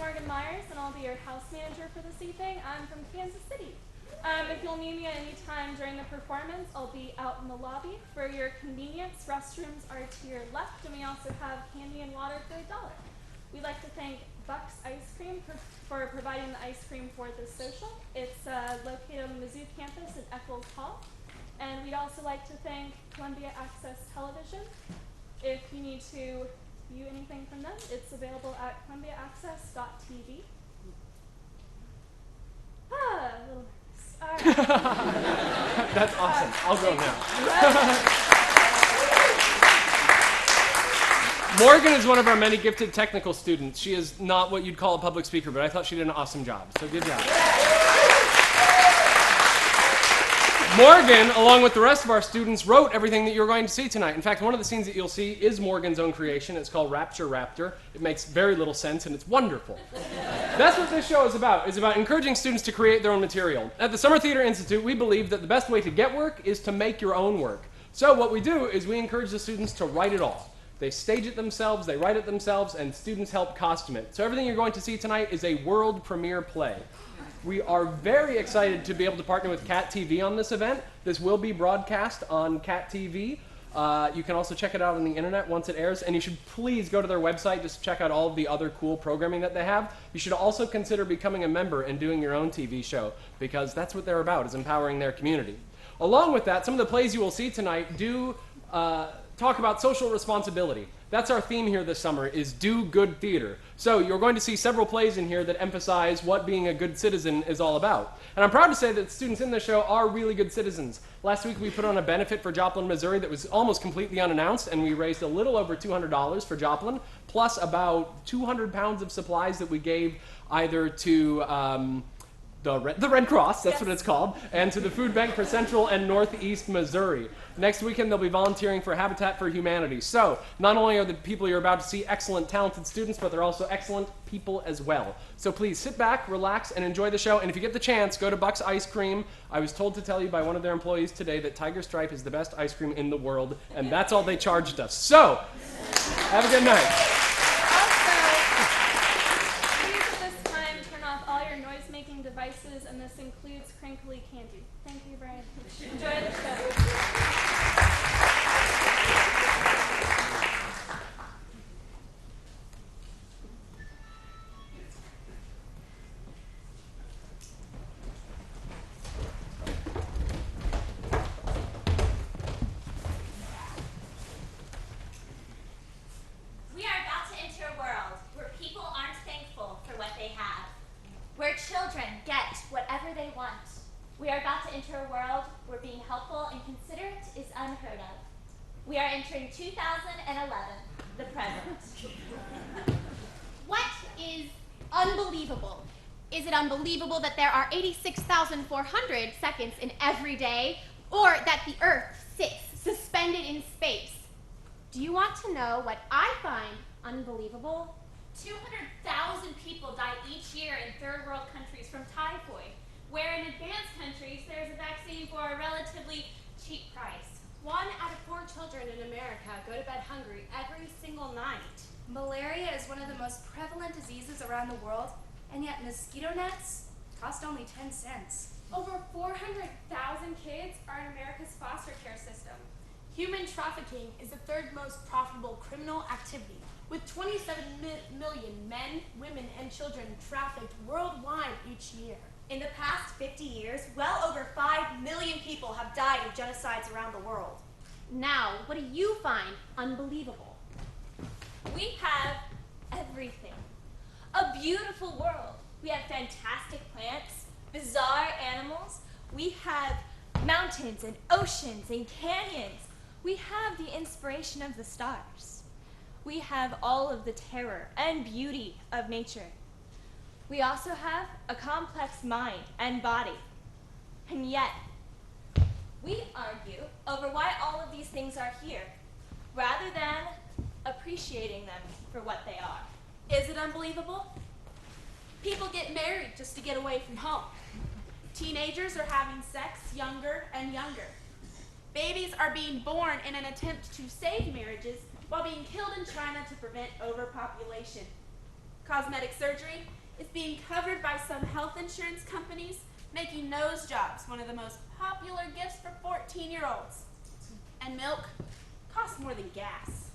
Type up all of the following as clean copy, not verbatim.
Morgan Myers, and I'll be your house manager for this evening. I'm from Kansas City. If you'll need me at any time during the performance, I'll be out in the lobby. For your convenience, restrooms are to your left, and we also have candy and water for $1. We'd like to thank Buck's Ice Cream for providing the ice cream for this social. It's located on the Mizzou campus at Eccles Hall. And we'd also like to thank Columbia Access Television. If you need to view anything from them, it's available at columbiaaccess.tv. A little nervous. All right. That's awesome. I'll go now. Morgan is one of our many gifted technical students. She is not what you'd call a public speaker, but I thought she did an awesome job, so good job. Morgan, along with the rest of our students, wrote everything that you're going to see tonight. In fact, one of the scenes that you'll see is Morgan's own creation. It's called Rapture Raptor. It makes very little sense, and it's wonderful. That's what this show is about. It's about encouraging students to create their own material. At the Summer Theater Institute, we believe that the best way to get work is to make your own work. So what we do is we encourage the students to write it all. They stage it themselves, they write it themselves, and students help costume it. So everything you're going to see tonight is a world premiere play. We are very excited to be able to partner with Cat TV on this event. This will be broadcast on Cat TV. You can also check it out on the internet once it airs, and you should please go to their website just to check out all of the other cool programming that they have. You should also consider becoming a member and doing your own TV show, because that's what they're about, is empowering their community. Along with that, some of the plays you will see tonight do talk about social responsibility. That's our theme here this summer, is do good theater. So you're going to see several plays in here that emphasize what being a good citizen is all about. And I'm proud to say that the students in the show are really good citizens. Last week we put on a benefit for Joplin, Missouri that was almost completely unannounced, and we raised a little over $200 for Joplin, plus about 200 pounds of supplies that we gave either to the Red Cross, that's what it's called, and to the food bank for Central and Northeast Missouri. Next weekend, they'll be volunteering for Habitat for Humanity. So, not only are the people you're about to see excellent, talented students, but they're also excellent people as well. So please sit back, relax, and enjoy the show. And if you get the chance, go to Buck's Ice Cream. I was told to tell you by one of their employees today that Tiger Stripe is the best ice cream in the world, and that's all they charged us. So, have a good night. Devices, and this includes crinkly candy. Thank you very much. Enjoy the show. We are about to enter a world where people aren't thankful for what they have, where children get whatever they want. We are about to enter a world where being helpful and considerate is unheard of. We are entering 2011, the present. What is unbelievable? Is it unbelievable that there are 86,400 seconds in every day, or that the Earth sits suspended in space? Do you want to know what I find unbelievable? 200,000 people die each year in third world countries from typhoid, where in advanced countries there's a vaccine for a relatively cheap price. 1 out of 4 children in America go to bed hungry every single night. Malaria is one of the most prevalent diseases around the world, and yet mosquito nets cost only 10 cents. Over 400,000 kids are in America's foster care system. Human trafficking is the third most profitable criminal activity, with 27 million men, women, and children trafficked worldwide each year. In the past 50 years, well over 5 million people have died of genocides around the world. Now, what do you find unbelievable? We have everything. A beautiful world. We have fantastic plants, bizarre animals. We have mountains and oceans and canyons. We have the inspiration of the stars. We have all of the terror and beauty of nature. We also have a complex mind and body. And yet, we argue over why all of these things are here, rather than appreciating them for what they are. Is it unbelievable? People get married just to get away from home. Teenagers are having sex younger and younger. Babies are being born in an attempt to save marriages while being killed in China to prevent overpopulation. cosmetic surgery is being covered by some health insurance companies, making nose jobs one of the most popular gifts for 14-year-olds. And milk costs more than gas.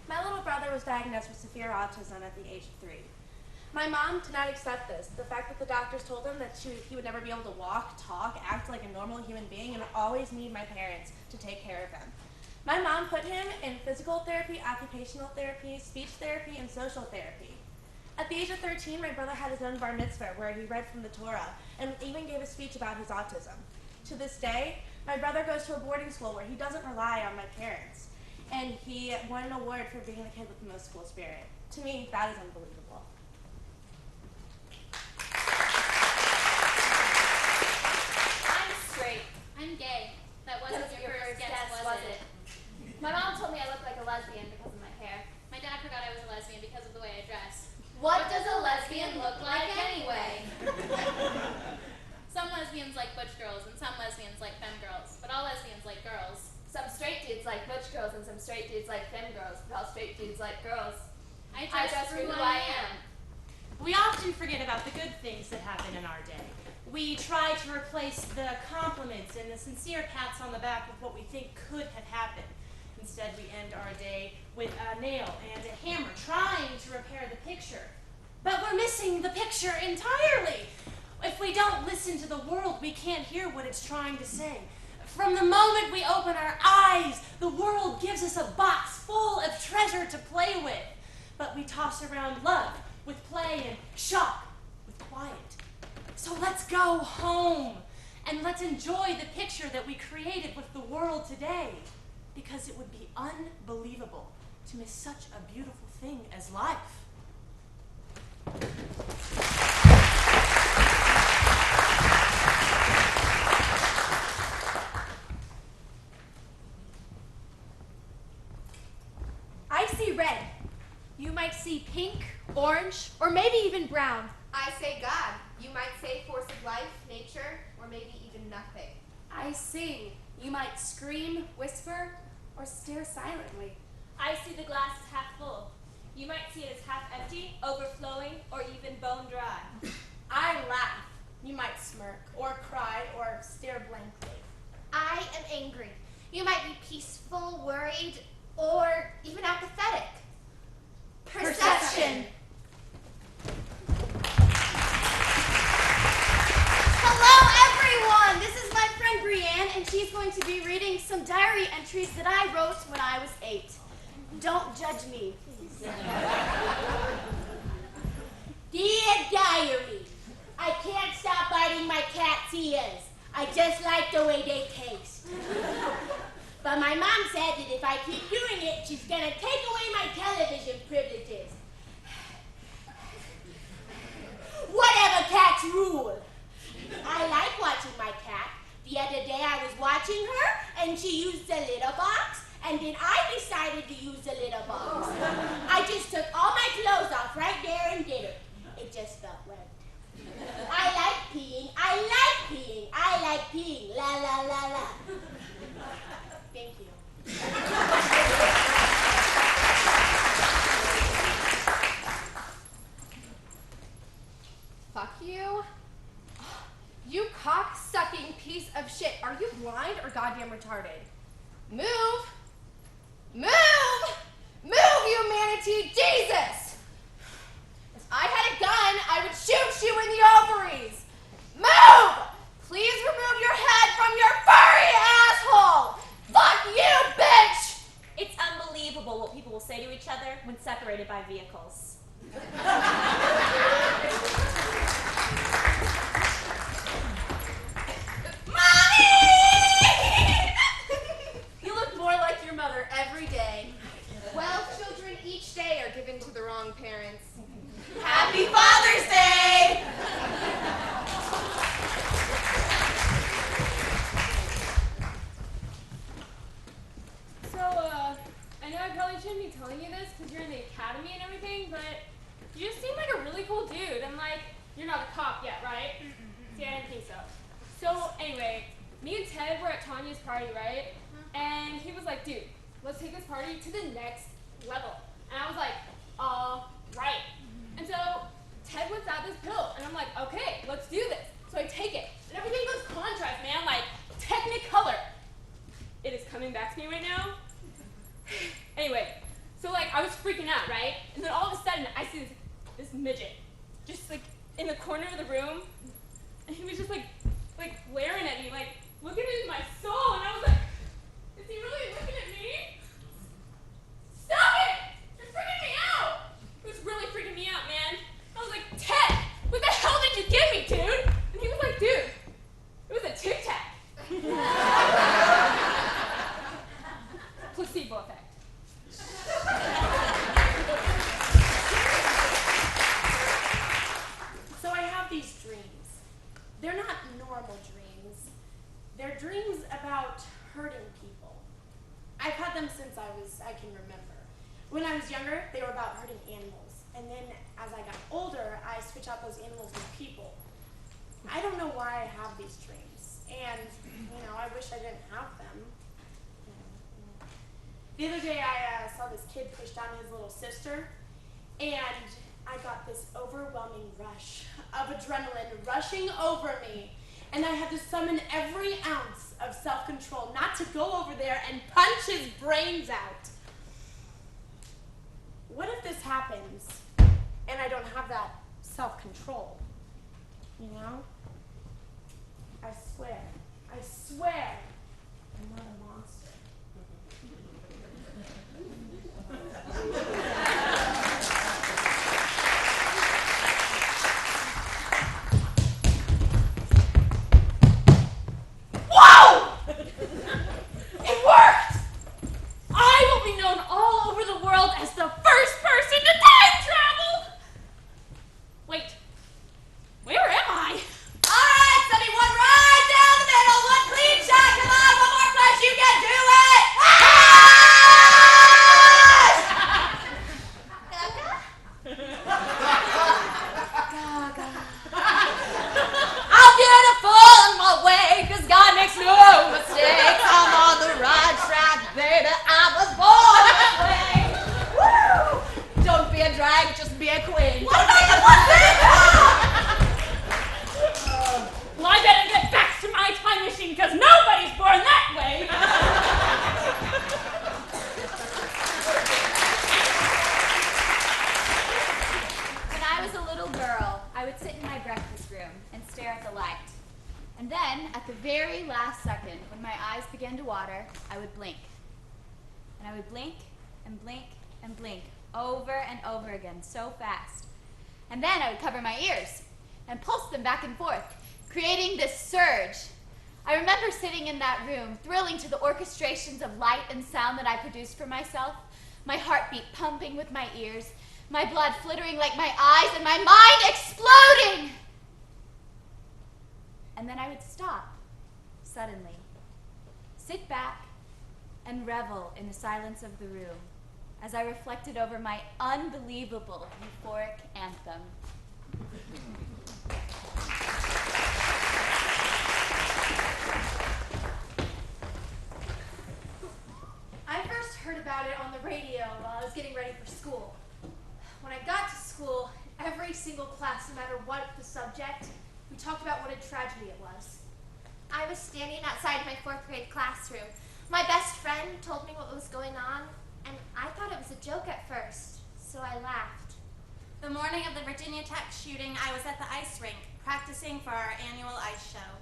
My little brother was diagnosed with severe autism at the age of 3. My mom did not accept this. The fact that the doctors told him that he would never be able to walk, talk, act like a normal human being, and would always need my parents to take care of him. My mom put him in physical therapy, occupational therapy, speech therapy, and social therapy. At the age of 13, my brother had his own bar mitzvah where he read from the Torah and even gave a speech about his autism. To this day, my brother goes to a boarding school where he doesn't rely on my parents, and he won an award for being the kid with the most school spirit. To me, that is unbelievable. I'm straight. I'm gay. That wasn't your first guess, was it? My mom told me I look like a lesbian because of my hair. My dad forgot I was a lesbian because of the way I dress. What does a lesbian look like anyway? Some lesbians like butch girls and some lesbians like femme girls, but all lesbians like girls. Some straight dudes like butch girls and some straight dudes like femme girls, but all straight dudes like girls. I I dress for who I am. We often forget about the good things that happen in our day. We try to replace the compliments and the sincere pats on the back with what we think could have happened. Instead, we end our day with a nail and a hammer trying to repair the picture. But we're missing the picture entirely. If we don't listen to the world, we can't hear what it's trying to say. From the moment we open our eyes, the world gives us a box full of treasure to play with. But we toss around love with play and shock with quiet. So let's go home and let's enjoy the picture that we created with the world today, because it would be unbelievable to miss such a beautiful thing as life. I see red. You might see pink, orange, or maybe even brown. I say God. You might say force of life, nature, or maybe even nothing. I sing. You might scream, whisper, or stare silently. I see the glass as half full. You might see it as half empty, overflowing, or even bone dry. I laugh. You might smirk, or cry, or stare blankly. I am angry. You might be peaceful, worried, or even apathetic. Perception. Hello, everyone! This is my friend Brienne, and she's going to be reading some diary entries that I wrote when I was 8. Don't judge me, please. Dear Diary, I can't stop biting my cat's ears. I just like the way they taste. But my mom said that if I keep doing it, she's gonna take away my television privileges. Whatever, cats rule. I like watching my cat. The other day I was watching her, and she used the litter box, and then I decided to use the litter box. I just took all my clothes off right there and did it. It just felt right. I like peeing. I like peeing. I like peeing. La la la la. Thank you. Fuck you. You cock-sucking piece of shit. Are you blind or goddamn retarded? Move! Move! Move, you manatee! Jesus! If I had a gun, I would shoot you in the ovaries! Move! Please remove your head from your furry asshole! Fuck you, bitch! It's unbelievable what people will say to each other when separated by vehicles. You look more like your mother every day. Well, children each day are given to the wrong parents. Happy Father's Day! So, I know I probably shouldn't be telling you this because you're in the academy and everything, but you just seem like a really cool dude, and like, you're not a cop yet, right? See, I didn't think so. So anyway, me and Ted were at Tanya's party, right? And he was like, dude, let's take this party to the next level. And I was like, all right. And so Ted whips out this pill, and I'm like, okay, let's do this. So I take it, and everything goes contrast, man, like Technicolor. It is coming back to me right now. Anyway, so like I was freaking out, right? And then all of a sudden I see this midget just like in the corner of the room, and he was just like glaring at me, like looking into my soul, and I was like, is he really looking at me? Stop it! You're freaking me out! It was really freaking me out, man. I was like, Ted, what the hell did you give me, dude? And he was like, dude, it was a Tic Tac. Placebo effect. So I have these dreams. They're not normal dreams. They're dreams about hurting people. I've had them since I can remember. When I was younger, they were about hurting animals. And then as I got older, I switch out those animals with people. I don't know why I have these dreams. And, I wish I didn't have them. The other day I saw this kid push down his little sister, and I got this overwhelming rush of adrenaline rushing over me, and I had to summon every ounce of self-control not to go over there and punch his brains out. What if this happens and I don't have that self-control? I swear, I'm not a monster. Whoa! It worked! I will be known all over the world as the first person to time travel! Wait, where am I? Alright, Sonny, one right down the middle, one clean shot, come on, one more push, you can do it! I'm beautiful on my way, 'cause God makes no mistakes. I'm on the right track, baby. I was born this way. Woo! Don't be a drag, just be a queen. What about the one thing? Well, I better get back to my time machine, 'cause nobody's born that way. When I was a little girl, I would sit in my breakfast room and stare at the light. And then, at the very last second, when my eyes began to water, I would blink. And I would blink and blink and blink over and over again, so fast. And then I would cover my ears and pulse them back and forth, creating this surge. I remember sitting in that room, thrilling to the orchestrations of light and sound that I produced for myself, my heartbeat pumping with my ears, my blood flittering like my eyes, and my mind exploding! And then I would stop, suddenly, sit back, and revel in the silence of the room as I reflected over my unbelievable euphoric anthem. I first heard about it on the radio while I was getting ready for school. When I got to school, every single class, no matter what the subject, we talked about what a tragedy it was. I was standing outside my 4th grade classroom. My best friend told me what was going on, and I thought it was a joke at first, so I laughed. The morning of the Virginia Tech shooting, I was at the ice rink, practicing for our annual ice show.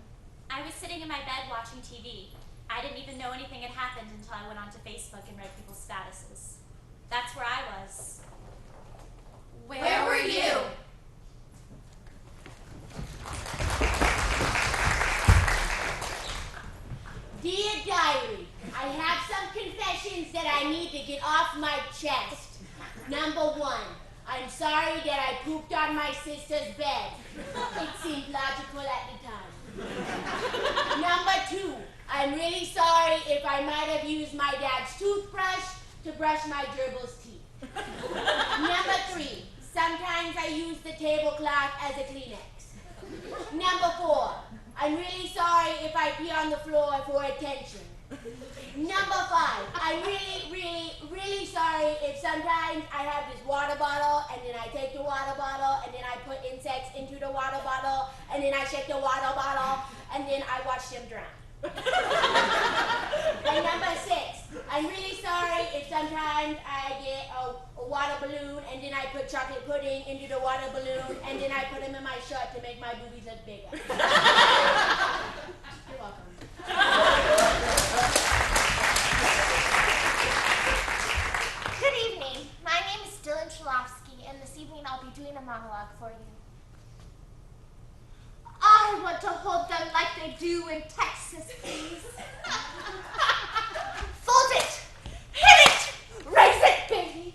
I was sitting in my bed watching TV. I didn't even know anything had happened until I went onto Facebook and read people's statuses. That's where I was. Where were you? Dear Diary, I have some confessions that I need to get off my chest. Number 1, I'm sorry that I pooped on my sister's bed. It seemed logical at the time. Number 2, I'm really sorry if I might have used my dad's toothbrush to brush my gerbil's teeth. Number 3, sometimes I use the tablecloth as a Kleenex. Number 4, I'm really sorry if I pee on the floor for attention. Number 5, I'm really sorry if sometimes I have this water bottle and then I take the water bottle and then I put insects into the water bottle and then I shake the water bottle and then I watch them drown. And number 6, I'm really sorry if sometimes I get a water balloon and then I put chocolate pudding into the water balloon and then I put them in my shirt to make my boobies look bigger. You're welcome. Good evening. My name is Dylan Chalofsky, and this evening I'll be doing a monologue for you. I want to hold them like they do in Texas, please. Fold it! Hit it! Raise it, baby!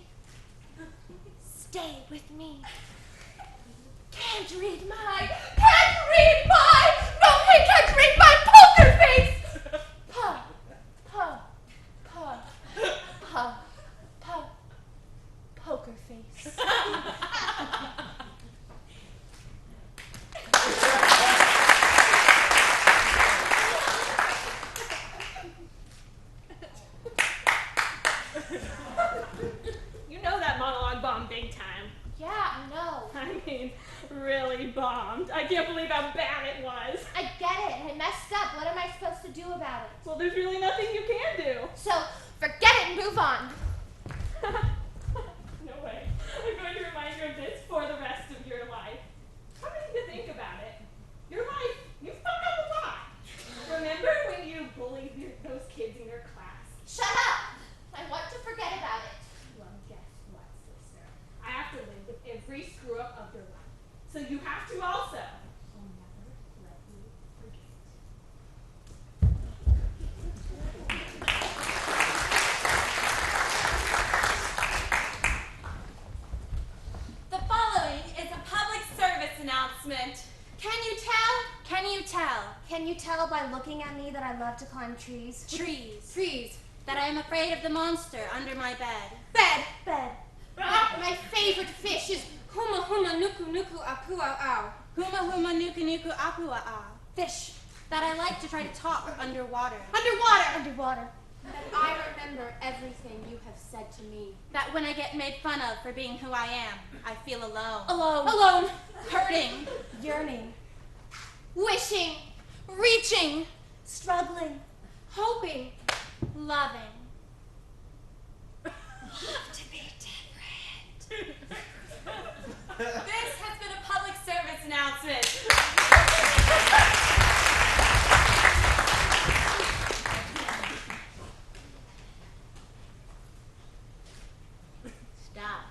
Stay with me. Can't read my poker face! Poker face. You know that monologue bombed big time. Yeah, I know. I mean, really bombed. I can't believe how bad it was. I get it. I messed up. What am I supposed to do about it? Well, there's really nothing you can do. So, forget it and move on. No way. I'm going to remind you of this for the rest of your life. Come to think about it. Your life, you fucked up a lot. Remember when you bullied those kids in your class? Shut up! I want to forget about it. Well, guess what, sister? I have to live with every screw up of your life. So you have to also. I'll never let you forget. The following is a public service announcement. Can you tell? Can you tell? Can you tell by looking at me that I love to climb trees? Trees. That I am afraid of the monster under my bed. Bed. My favorite fish is Huma huma nuku nuku apua au. Huma huma nuku nuku apua au. fish. That I like to try to talk underwater. Underwater. That I remember everything you have said to me. That when I get made fun of for being who I am, I feel alone. Alone. Hurting. Yearning. Wishing. Reaching. Struggling. Hoping. Loving. To be different. This has been a public service announcement. Stop.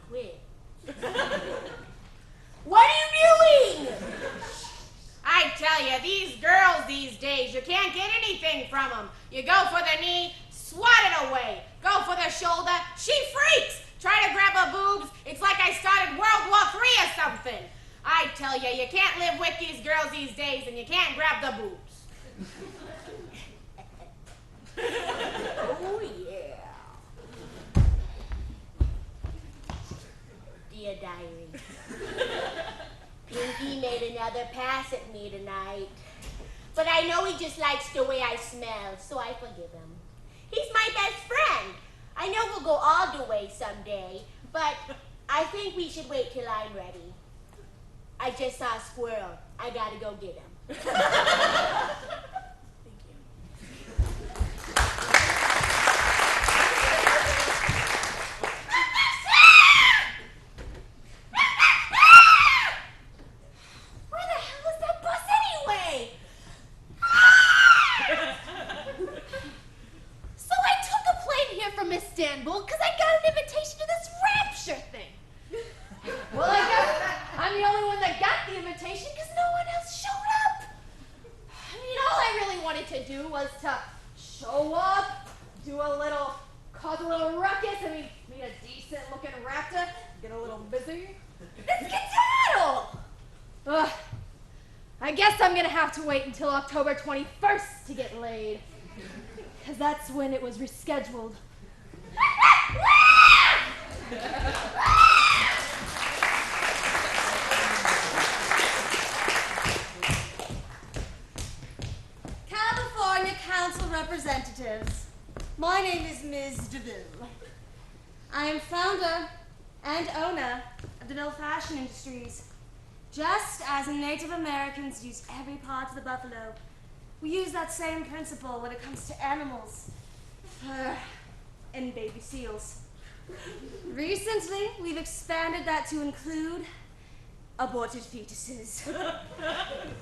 Quit. What are you doing? I tell you, these girls these days, you can't get anything from them. You go for the knee, swat it away. Go for the shoulder, she freaks. Try to grab her boobs, it's like I started World War III or something. I tell you, you can't live with these girls these days and you can't grab the boobs. Oh, yeah. Dear diary, Pinky made another pass at me tonight. But I know he just likes the way I smell, so I forgive him. He's my best friend. I know we'll go all the way someday, but I think we should wait till I'm ready. I just saw a squirrel. I gotta go get him. Where the hell is that bus anyway? So I took a plane here from Istanbul because I got an invitation to this rapture thing. Well, I guess I'm the only one that got the invitation because no one else showed up. I mean, all I really wanted to do was to show up, cause a little ruckus, I mean, meet a decent looking raptor, get a little busy. It's skedaddle! Ugh. I guess I'm gonna have to wait until October 21st to get laid. because that's when it was rescheduled. California Council Representatives, my name is Ms. DeVille. I am founder and owner of DeVille Fashion Industries. Just as Native Americans use every part of the buffalo, we use that same principle when it comes to animals, fur, and baby seals. Recently, we've expanded that to include aborted fetuses.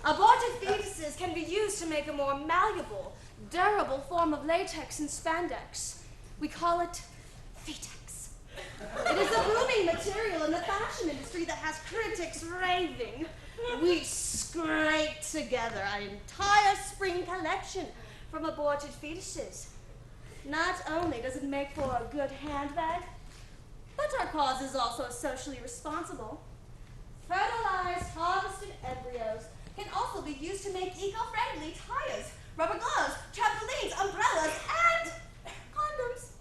Aborted fetuses can be used to make a more malleable, durable form of latex and spandex. We call it Fetex. It is a booming material in the fashion industry that has critics raving. We scraped together an entire spring collection from aborted fetuses. Not only does it make for a good handbag, but our cause is also socially responsible. Fertilized, harvested embryos can also be used to make eco-friendly tires, rubber gloves, trampolines, umbrellas, and condoms.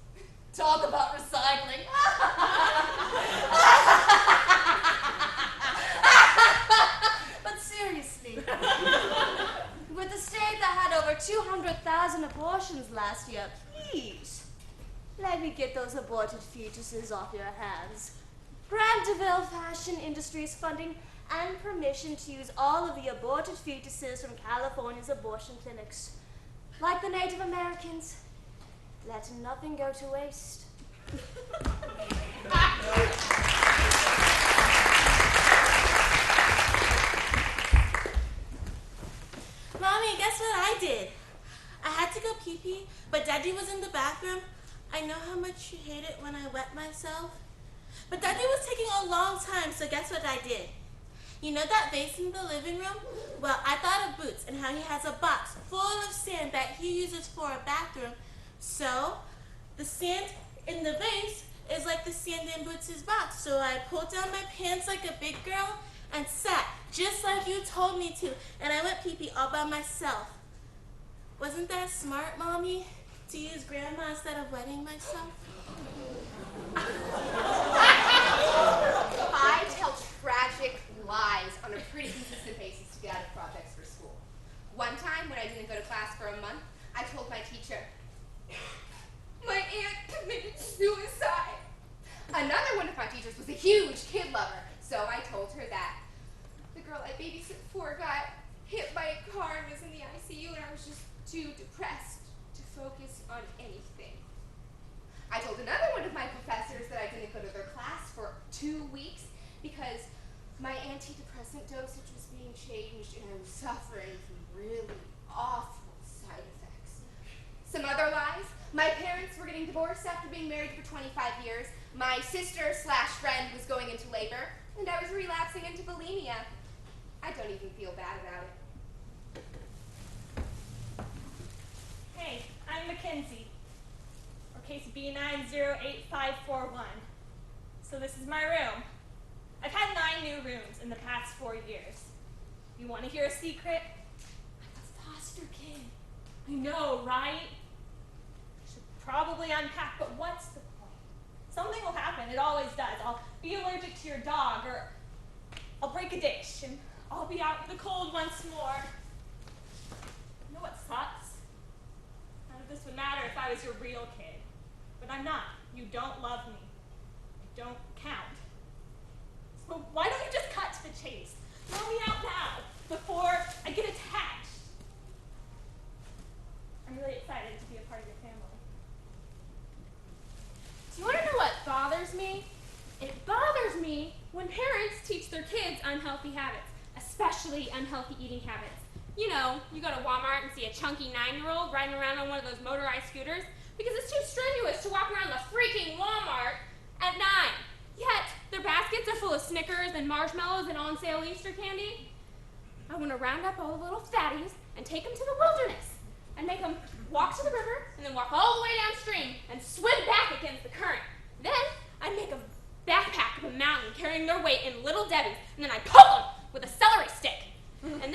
Talk about recycling. But seriously, with a state that had over 200,000 abortions last year, please, let me get those aborted fetuses off your hands. Grant DeVille Fashion Industries funding and permission to use all of the aborted fetuses from California's abortion clinics. Like the Native Americans, let nothing go to waste. Mommy, guess what I did? I had to go pee-pee, but Daddy was in the bathroom. I know how much you hate it when I wet myself. But Daddy was taking a long time, so guess what I did? You know that vase in the living room? Well, I thought of Boots and how he has a box full of sand that he uses for a bathroom. So, the sand in the vase is like the sand in Boots' box. So I pulled down my pants like a big girl and sat just like you told me to. And I went pee-pee all by myself. Wasn't that smart, Mommy? To use Grandma instead of wetting myself? I tell tragic lies on a pretty consistent basis to get out of projects for school. One time, when I didn't go to class for a month, I told my teacher, my aunt committed suicide. Another one of my teachers was a huge kid lover, so I told her that. The girl I babysit for got hit by a car and was in the ICU, and I was just too depressed to focus on anything. I told another one of my professors that I didn't go to their class for 2 weeks because my antidepressant dosage was being changed and I was suffering from really awful side effects. Some other lies. My parents were getting divorced after being married for 25 years. My sister/friend was going into labor and I was relapsing into bulimia. I don't even feel bad about it. Hey, I'm Mackenzie, or case B908541. So this is my room. I've had 9 new rooms in the past 4 years. You want to hear a secret? I'm a foster kid. I know, right? I should probably unpack, but what's the point? Something will happen, it always does. I'll be allergic to your dog, or I'll break a dish, and I'll be out in the cold once more. You know what sucks? None of this would matter if I was your real kid. But I'm not. You don't love me. I don't count. So why don't you just cut to the chase? Throw me out now, before I get attached. I'm really excited to be a part of your family. Do you want to know what bothers me? It bothers me when parents teach their kids unhealthy habits, especially unhealthy eating habits. You know, you go to Walmart and see a chunky 9-year-old riding around on one of those motorized scooters because it's too strenuous to walk around the freaking Walmart at 9. Yet, their baskets are full of Snickers and marshmallows and on-sale Easter candy. I want to round up all the little fatties and take them to the wilderness and make them walk to the river and then walk all the way downstream and swim back against the current. Then, I make a backpack of a mountain carrying their weight in Little Debbie's, and then I poke them with a celery stick. And then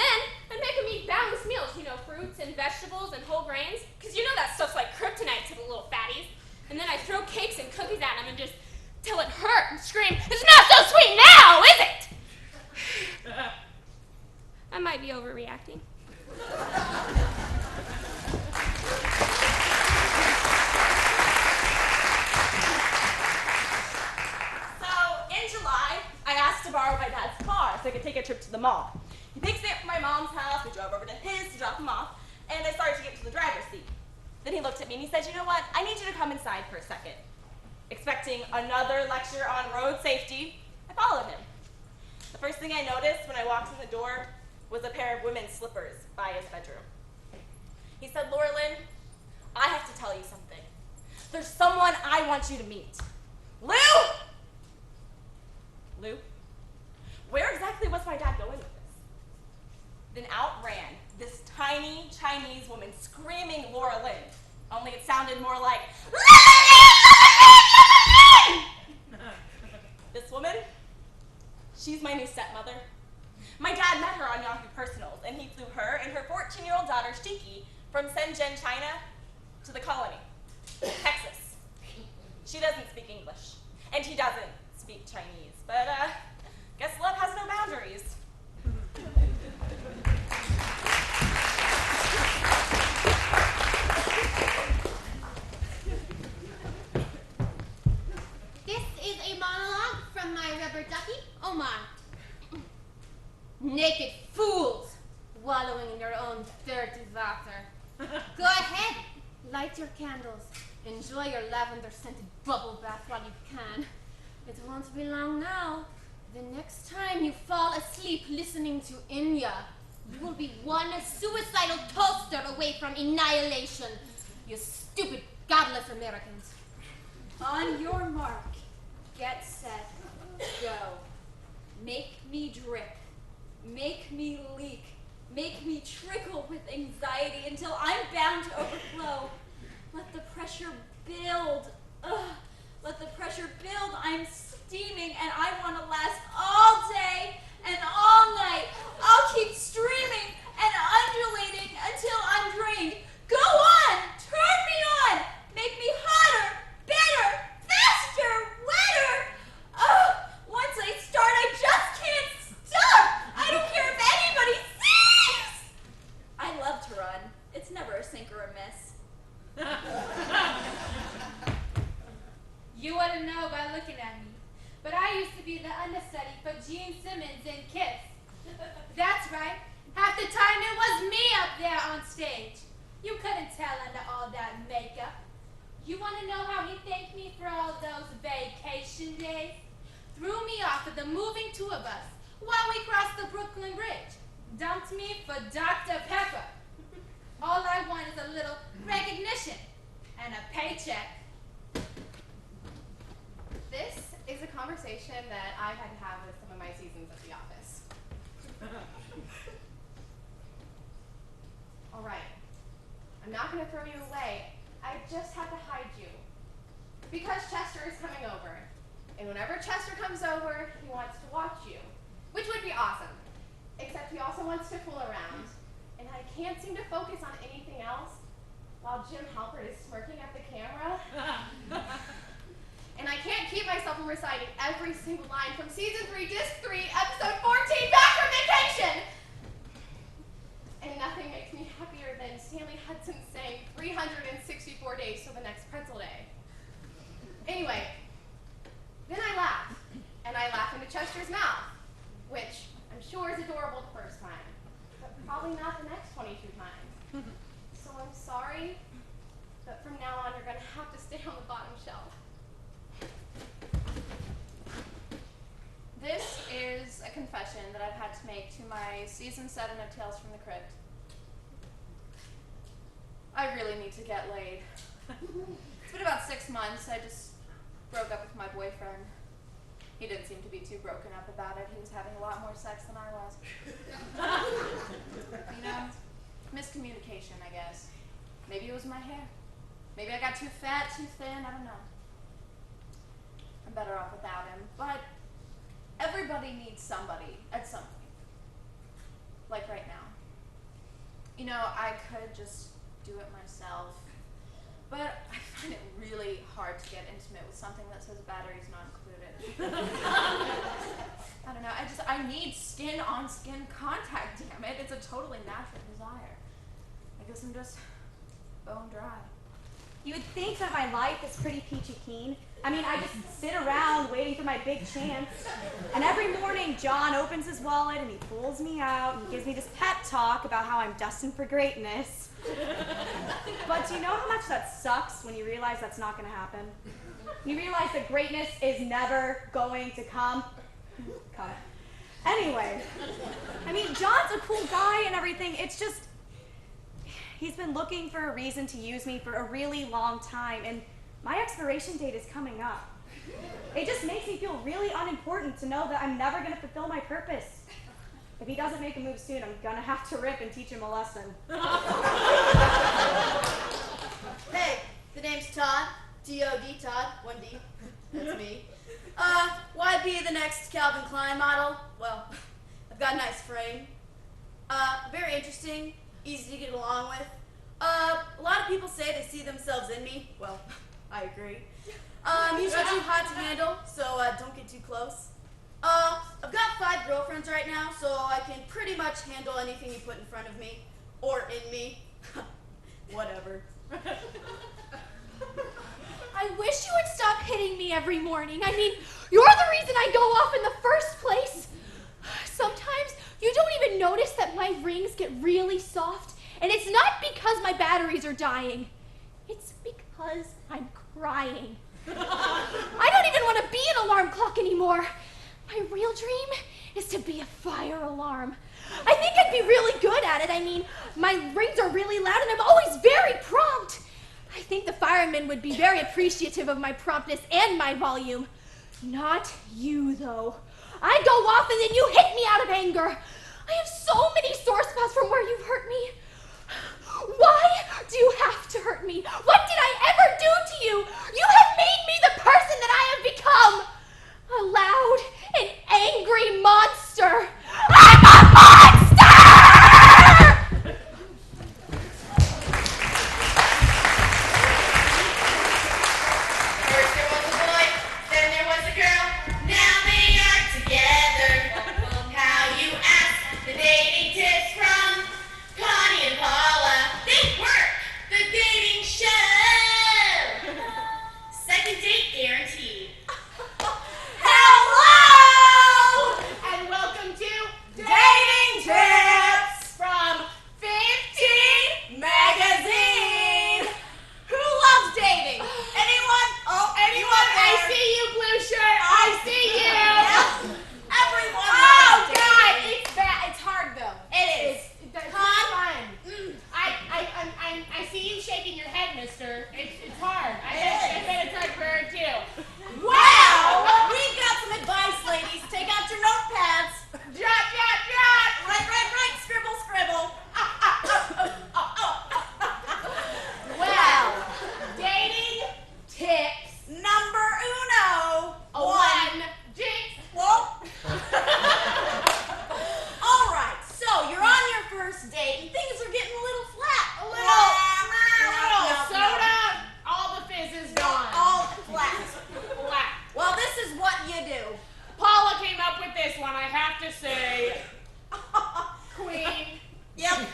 I'd make him eat balanced meals, fruits and vegetables and whole grains, because that stuff's like kryptonite to the little fatties. And then I'd throw cakes and cookies at him and just till it hurt and scream, "It's not so sweet now, is it?" I might be overreacting. In July, I asked to borrow my dad's car so I could take a trip to the mall. He picks me up from my mom's house, we drove over to his to drop him off, and I started to get to the driver's seat. Then he looked at me and he said, "You know what, I need you to come inside for a second." Expecting another lecture on road safety, I followed him. The first thing I noticed when I walked in the door was a pair of women's slippers by his bedroom. He said, "Laurelyn, I have to tell you something. There's someone I want you to meet." Lou? Lou? Where exactly was my dad going with this? Then out ran this tiny Chinese woman screaming Laura Lynn, only it sounded more like This woman, she's my new stepmother. My dad met her on Yahoo Personals, and he flew her and her 14-year-old daughter, Shiki, from Shenzhen, China, to the colony, Texas. She doesn't speak English, and he doesn't speak Chinese, but guess love has no boundaries. This is a monologue from my rubber ducky, Omar. Naked fools, wallowing in your own dirty water. Go ahead, light your candles. Enjoy your lavender-scented bubble bath while you can. It won't be long now. The next time you fall asleep listening to Inya, you will be one suicidal toaster away from annihilation. You stupid, godless Americans. On your mark, get set, go. Make me drip. Make me leak. Make me trickle with anxiety until I'm bound to overflow. Let the pressure build. Ugh. Let the pressure build. I'm steaming and I want to last all day and all night. I'll keep streaming and undulating until I'm drained. Go on! Turn me on! Make me hotter, better, faster, wetter! Ugh. Once I start, I just can't stop! I don't care if anybody sees! I love to run. It's never a sink or a miss. You wouldn't know by looking at me, but I used to be the understudy for Gene Simmons in Kiss. That's right. Half the time it was me up there on stage. You couldn't tell under all that makeup. You want to know how he thanked me for all those vacation days? Threw me off of the moving tour bus while we crossed the Brooklyn Bridge. Dumped me for Dr. Pepper. All I want is a little recognition and a paycheck. This is a conversation that I've had to have with some of my seasons at the office. All right. I'm not going to throw you away. I just have to hide you. Because Chester is coming over. And whenever Chester comes over, he wants to watch you. Which would be awesome. Except he also wants to fool around. And I can't seem to focus on anything else while Jim Halpert is smirking at the camera. And I can't keep myself from reciting every single line from season 3, disc 3, episode 14, Back from Vacation! And nothing makes me happier than Stanley Hudson saying 364 days till the next pretzel day. Anyway, then I laugh. And I laugh into Chester's mouth, which I'm sure is adorable the first time, but probably not the next 22 times. So I'm sorry, but from now on you're going to have to stay on the bottom shelf. This is a confession that I've had to make to my season 7 of Tales from the Crypt. I really need to get laid. It's been about 6 months. I just broke up with my boyfriend. He didn't seem to be too broken up about it. He was having a lot more sex than I was. You know, miscommunication, I guess. Maybe it was my hair. Maybe I got too fat, too thin, I don't know. I'm better off without him, but everybody needs somebody at some point. like right now. You know, I could just do it myself, but I find it really hard to get intimate with something that says batteries not included. I don't know, I need skin-on-skin contact, damn it. It's a totally natural desire. I guess I'm just bone dry. You would think that my life is pretty peachy keen. I mean, I just sit around waiting for my big chance. And every morning, John opens his wallet and he pulls me out and he gives me this pep talk about how I'm destined for greatness. But do you know how much that sucks when you realize that's not going to happen? You realize that greatness is never going to come. Anyway, I mean, John's a cool guy and everything. It's just, he's been looking for a reason to use me for a really long time, and my expiration date is coming up. It just makes me feel really unimportant to know that I'm never going to fulfill my purpose. If he doesn't make a move soon, I'm going to have to rip and teach him a lesson. Hey, the name's Todd. T-O-D, Todd. 1D. That's me. Why be the next Calvin Klein model? Well, I've got a nice frame. Very interesting. Easy to get along with. A lot of people say they see themselves in me. Well, I agree. I'm usually too hot to handle, so don't get too close. I've got 5 girlfriends right now, so I can pretty much handle anything you put in front of me. Or in me. Whatever. I wish you would stop hitting me every morning. I mean, you're the reason I go off in the first place. Sometimes you don't even notice that my rings get really soft, and it's not because my batteries are dying. It's because I'm crying. I don't even want to be an alarm clock anymore. My real dream is to be a fire alarm. I think I'd be really good at it. I mean, my rings are really loud and I'm always very prompt. I think the firemen would be very appreciative of my promptness and my volume. Not you, though. I go off and then you hit me out of anger. I have so many sore spots from where you've hurt me. Why do you have to hurt me? What did I ever do to you? You have made me the person that I have become. A loud and angry monster. I'm a monster! First there was a boy, then there was a girl, now they are together. How you ask the dating tips from Connie and Paula. They work the dating show. Second date guaranteed. Hello! And welcome to Dating Tips from 15 Magazine. Who loves dating? Anyone? Oh, anyone there? I see you, blue shirt. I see you. Everyone loves dating. God, it's bad. It's hard, though. It is. It's fun. I see you shaking your head, mister. It's hard. I bet it's hard for her, too. Well, we've got some advice, ladies. Take out your notepads. Jot, jot, jot! Right. Scribble, scribble. Well, dating tips. Number uno. One. Jinx. Whoa. All right, so you're on your first date and things are getting a little flat. A little soda. All the fizz is gone. All flat. Flat. Well, this is what you do. Paula came up with this one, I have to say. Queen. Yep.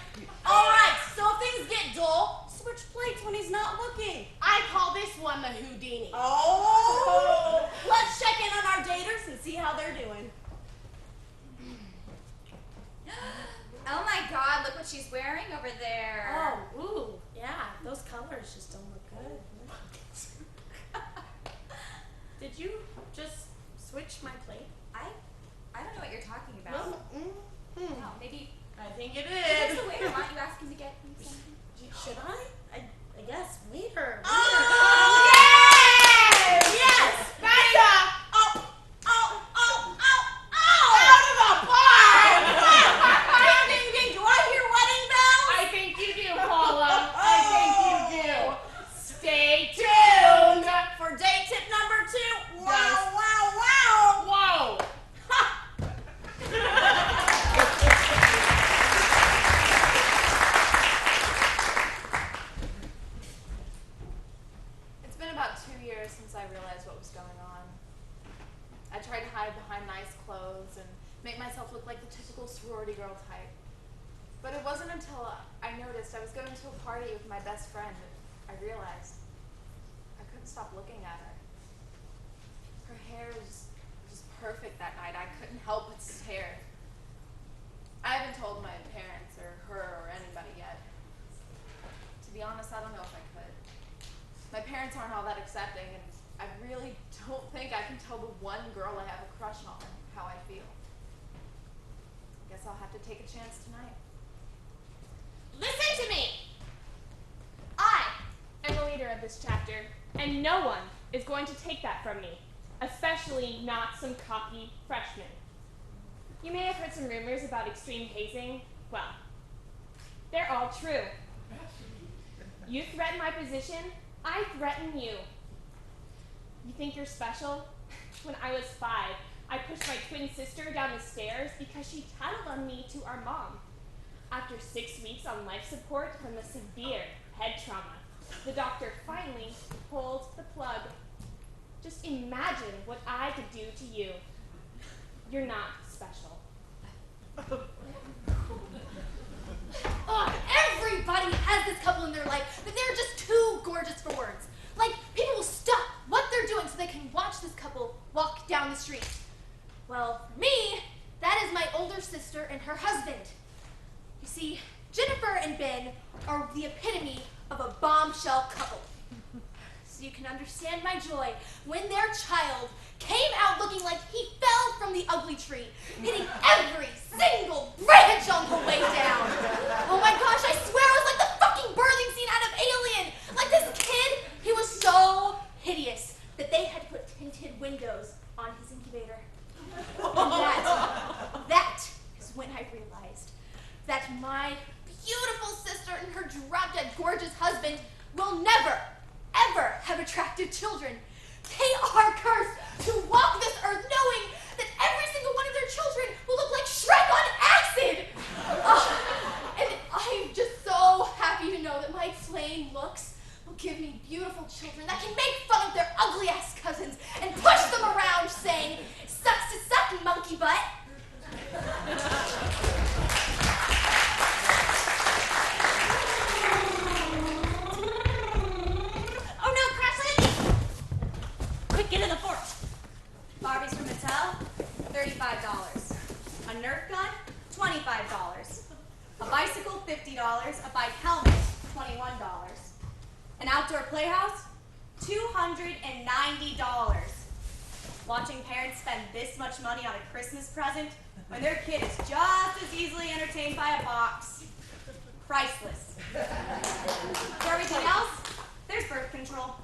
All right, so if things get dull, switch plates when he's not looking. I call this one the Houdini. Oh. Let's check in on our daters and see how they're doing. Oh my God, look what she's wearing over there. Oh, ooh, yeah, those colors just don't look good. Did you just switch my plate? I don't know what you're talking about. No, maybe I think it it's is. the waiter. Why don't you ask him to get me something? Should I? I guess waiter. Oh, yay! Yes! That's a Oh! out of the park! Ding, ding, ding. Do I hear wedding bells? I think you do, Paula. I think you do. Stay tuned. For date tip number 2. Wow, Yes. wow, wow. Whoa. 2 years since I realized what was going on. I tried to hide behind nice clothes and make myself look like the typical sorority girl type. But it wasn't until I noticed I was going to a party with my best friend that I realized I couldn't stop looking at her. Her hair was just perfect that night. I couldn't help but stare. I haven't told my parents or her or anybody yet. To be honest, I don't know if I could. My parents aren't all that accepting, and I really don't think I can tell the one girl I have a crush on how I feel. Guess I'll have to take a chance tonight. Listen to me! I am the leader of this chapter, and no one is going to take that from me, especially not some cocky freshman. You may have heard some rumors about extreme hazing. Well, they're all true. You threaten my position, I threaten you. You think you're special? When I was 5, I pushed my twin sister down the stairs because she tattled on me to our mom. After 6 weeks on life support from a severe head trauma, the doctor finally pulled the plug. Just imagine what I could do to you. You're not special. Ugh, everybody has this couple in their life that they're just too gorgeous for words. Like, people will stop what they're doing so they can watch this couple walk down the street. Well, for me, that is my older sister and her husband. You see, Jennifer and Ben are the epitome of a bombshell couple. So you can understand my joy when their child came out looking like he fell from the ugly tree, hitting every single branch on the way down. Oh my gosh, I swear it was like the fucking birthing scene out of Alien. Like this kid, he was so hideous that they had to put tinted windows on his incubator. And that is when I realized that my beautiful sister and her drop-dead gorgeous husband will never, ever have attractive children. They are cursed to walk this earth knowing that every single one of their children will look like Shrek on acid. And I'm just so happy to know that my plain looks will give me beautiful children that can make fun of their ugly-ass cousins and push them around saying, "Sucks to suck, monkey butt." Oh no, crash landing! Quick, get in the fort. Barbies from Mattel, $35. A Nerf gun, $25. A bicycle, $50. A bike helmet, $21. An outdoor playhouse, $290. Watching parents spend this much money on a Christmas present when their kid is just as easily entertained by a box. Priceless. For everything else, there's birth control.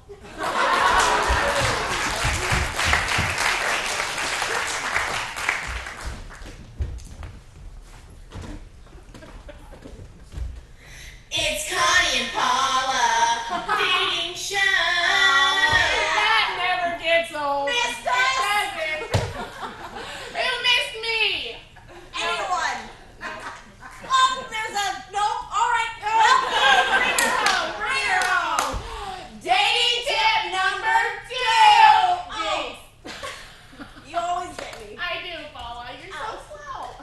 It's Connie and Paula dating show. That never gets old. Missed It us? doesn't. Who missed me? Anyone? Oh, there's a nope. All right. Bring her home. Bring her home. Dating tip number 2. Oh. You always get me. I do, Paula. You're so slow.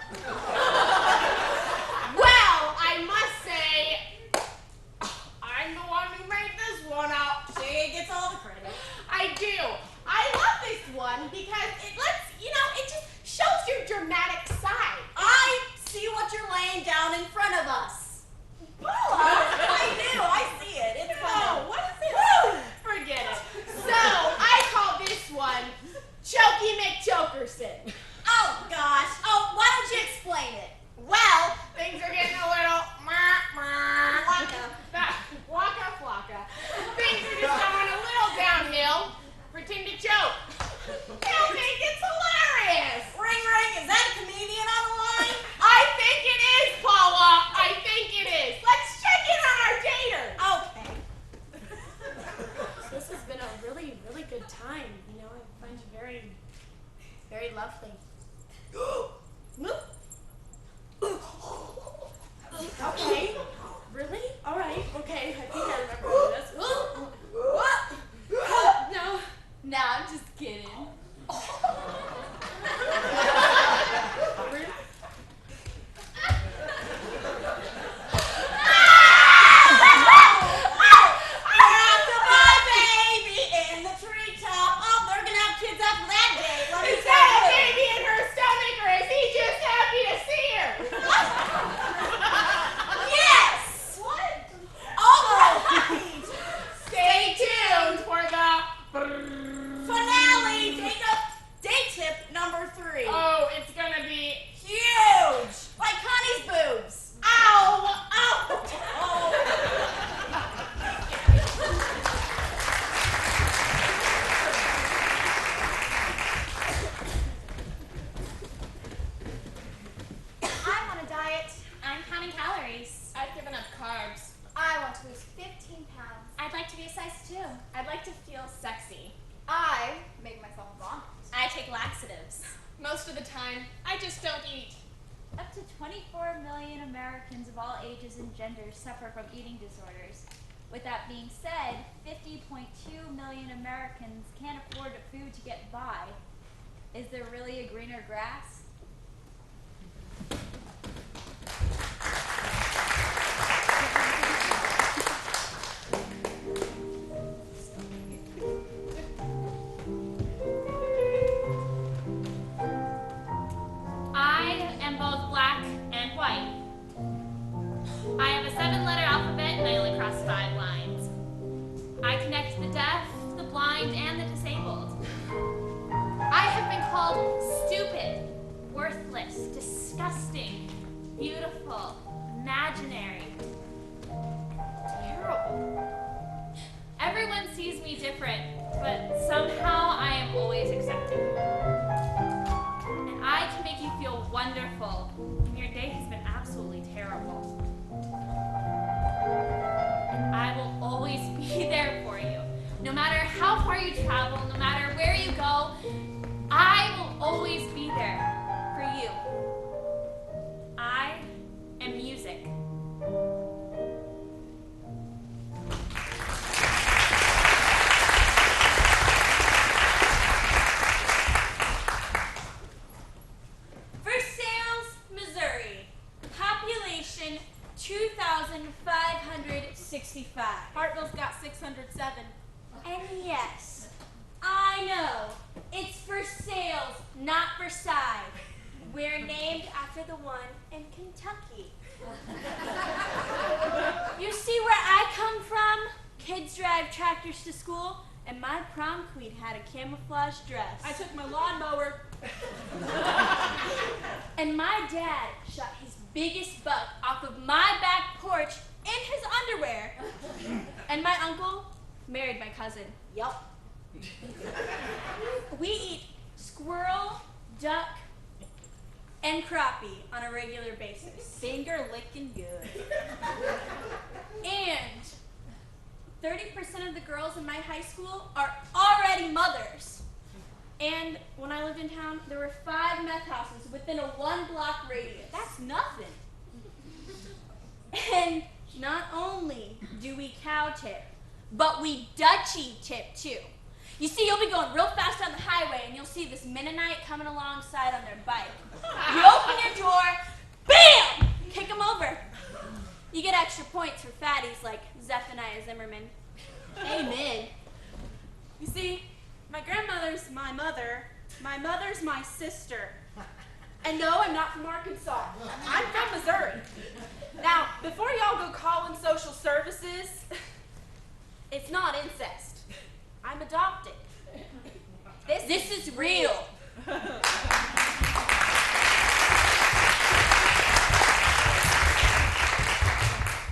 Well, I must say, I'm the one who made this one up. She gets all the credit. I do. I love this one because it lets, it just shows your dramatic side. I see what you're laying down in front of us. I do. I see it. It's Oh, funny. what is it? Forget it. So, I call this one Chokey McChokerson. Oh gosh. Oh, why don't you explain it? Well, things are getting a little Waka. waka flocka. Things are just going a little downhill. Pretend to choke. They'll think it's hilarious. Ring ring. Is that a comedian on the line? I think it is, Paula. I think it is. Let's check in on our dater. Okay. This has been a really, really good time. I find you very, very lovely. Okay. Really? All right. Okay. I think I remember this. laxatives? Most of the time, I just don't eat. Up to 24 million Americans of all ages and genders suffer from eating disorders. With that being said, 50.2 million Americans can't afford the food to get by. Is there really a greener grass? I am both black and white. I have a 7-letter alphabet and I only cross 5 lines. I connect the deaf, the blind, and the disabled. I have been called stupid, worthless, disgusting, beautiful, imaginary, terrible. Everyone sees me different, but somehow I am always accepted. And I can make you feel wonderful when your day has been absolutely terrible. And I will always be there for you. No matter how far you travel, no matter where you go, I will always be there for you. I am music. Versailles, Missouri. Population 2,565. Hartville's got 607. And yes, I know, it's Versailles, not Versailles. We're named after the one in Kentucky. You see where I come from? Kids drive tractors to school, and my prom queen had a camouflage dress. I took my lawnmower. And my dad shot his biggest buck off of my back porch in his underwear. And my uncle married my cousin. Yup. We eat squirrel, duck, and crappie on a regular basis. Finger licking good. And 30% of the girls in my high school are already mothers. And when I lived in town, there were 5 meth houses within a 1-block radius. That's nothing. And not only do we cow tip, but we Dutchie tip too. You see, you'll be going real fast down the highway and you'll see this Mennonite coming alongside on their bike. You open your door, bam! Kick them over. You get extra points for fatties like Zephaniah Zimmerman. Amen. You see, my grandmother's my mother. My mother's my sister. And no, I'm not from Arkansas. I'm from Missouri. Now, before y'all go calling social services, it's not incest. I'm adopted. This is real.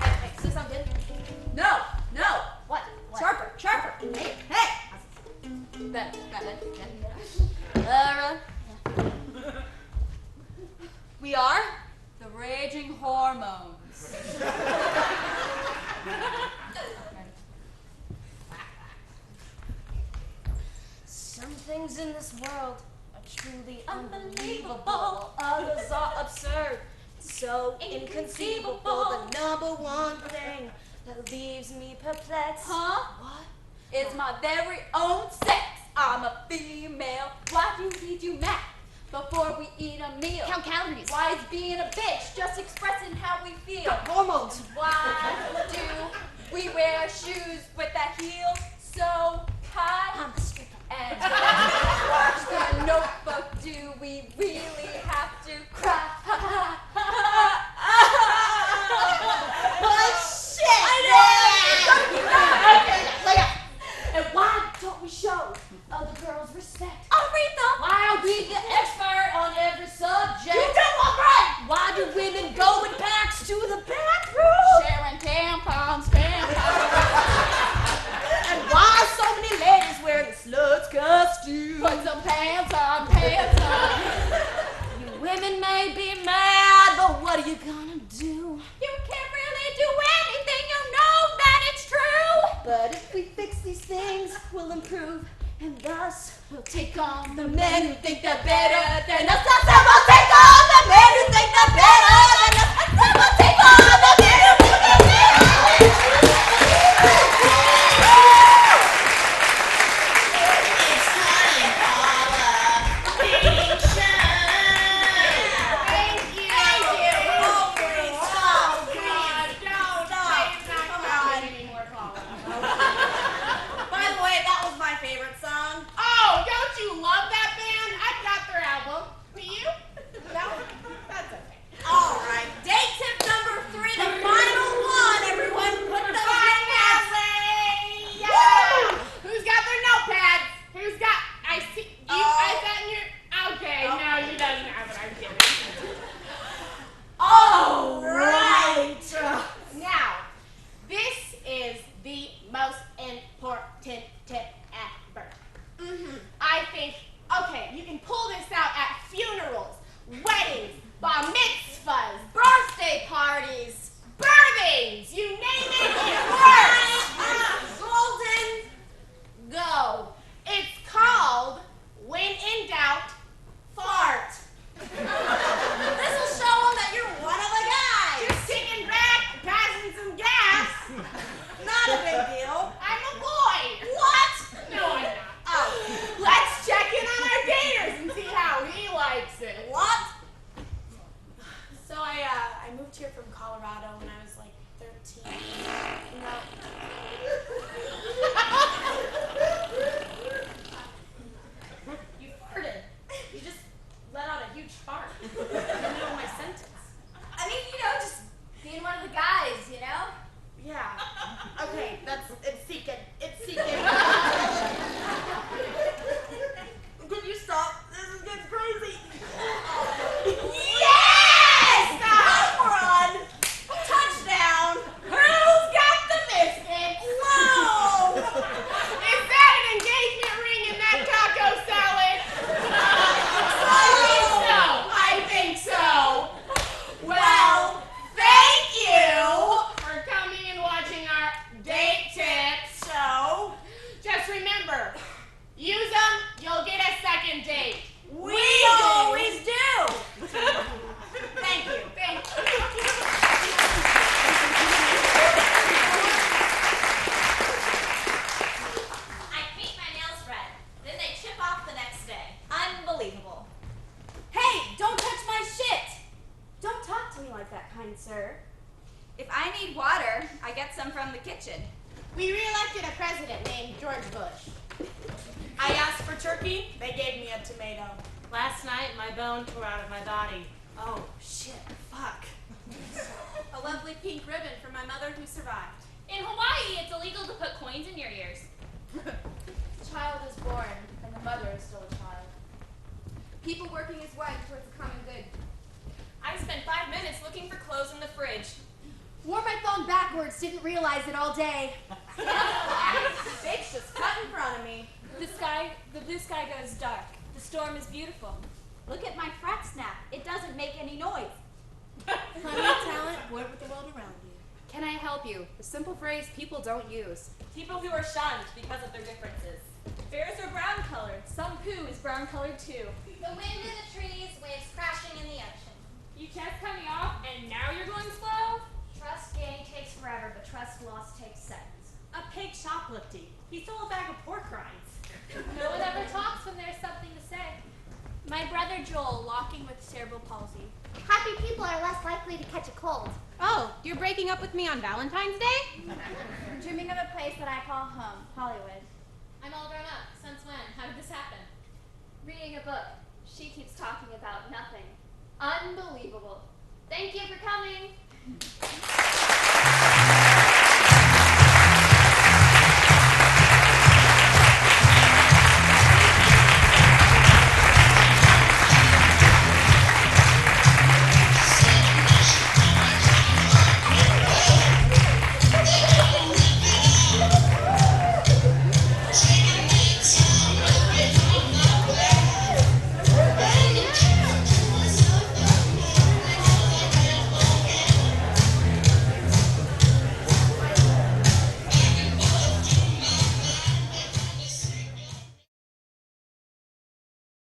Hey, sis, I'm good. No. What? Sharper. Hey. Better. We are the raging hormones. Some things in this world are truly unbelievable. Others are absurd, so inconceivable. The number one thing that leaves me perplexed. Huh? What? It's my very own sex. I'm a female. Why do you math before we eat a meal? Count calories. Why is being a bitch just expressing how we feel? Hormones. Why do we wear shoes with that heel so high? I'm a stripper. And when we watch the Notebook, do we really have to cry? Oh, shit! I know! Okay, and why don't we show other girls respect? Aretha! Why are we the expert on every subject? You do all right! Why do women go in packs to the bathroom? Sharing tampons. And why so many ladies wear the slut's costume? Put some pants on. You women may be mad, but what are you gonna do? You can't really do anything, you know that it's true! But if we fix these things, we'll improve. And thus we'll take on the men who think they're better than us. Thus we'll take on the men who think they're better than us. Thus we'll take on the men who think they're better. Sir. If I need water, I get some from the kitchen. We re-elected a president named George Bush. I asked for turkey, they gave me a tomato. Last night, my bone tore out of my body. Oh, shit, fuck. A lovely pink ribbon for my mother who survived. In Hawaii, it's illegal to put coins in your ears. The child is born, and the mother is still a child. People working as one towards the common good. I spent 5 minutes looking for clothes in the fridge. Wore my phone backwards, didn't realize it all day. Fate's just cut in front of me. The blue sky goes dark. The storm is beautiful. Look at my frat snap. It doesn't make any noise. Plenty of talent, bored with the world around you. Can I help you? A simple phrase people don't use. People who are shunned because of their differences. Bears are brown colored. Some poo is brown colored too. The wind in the trees, waves crashing in the ocean. You kept coming off and now you're going slow? Trust gained takes forever, but trust lost takes seconds. A pig shoplifting. He stole a bag of pork rinds. No one ever talks when there's something to say. My brother Joel walking with cerebral palsy. Happy people are less likely to catch a cold. Oh, you're breaking up with me on Valentine's Day? I'm dreaming of a place that I call home, Hollywood. I'm all grown up. Since when? How did this happen? Reading a book. She keeps talking about nothing. Unbelievable. Thank you for coming.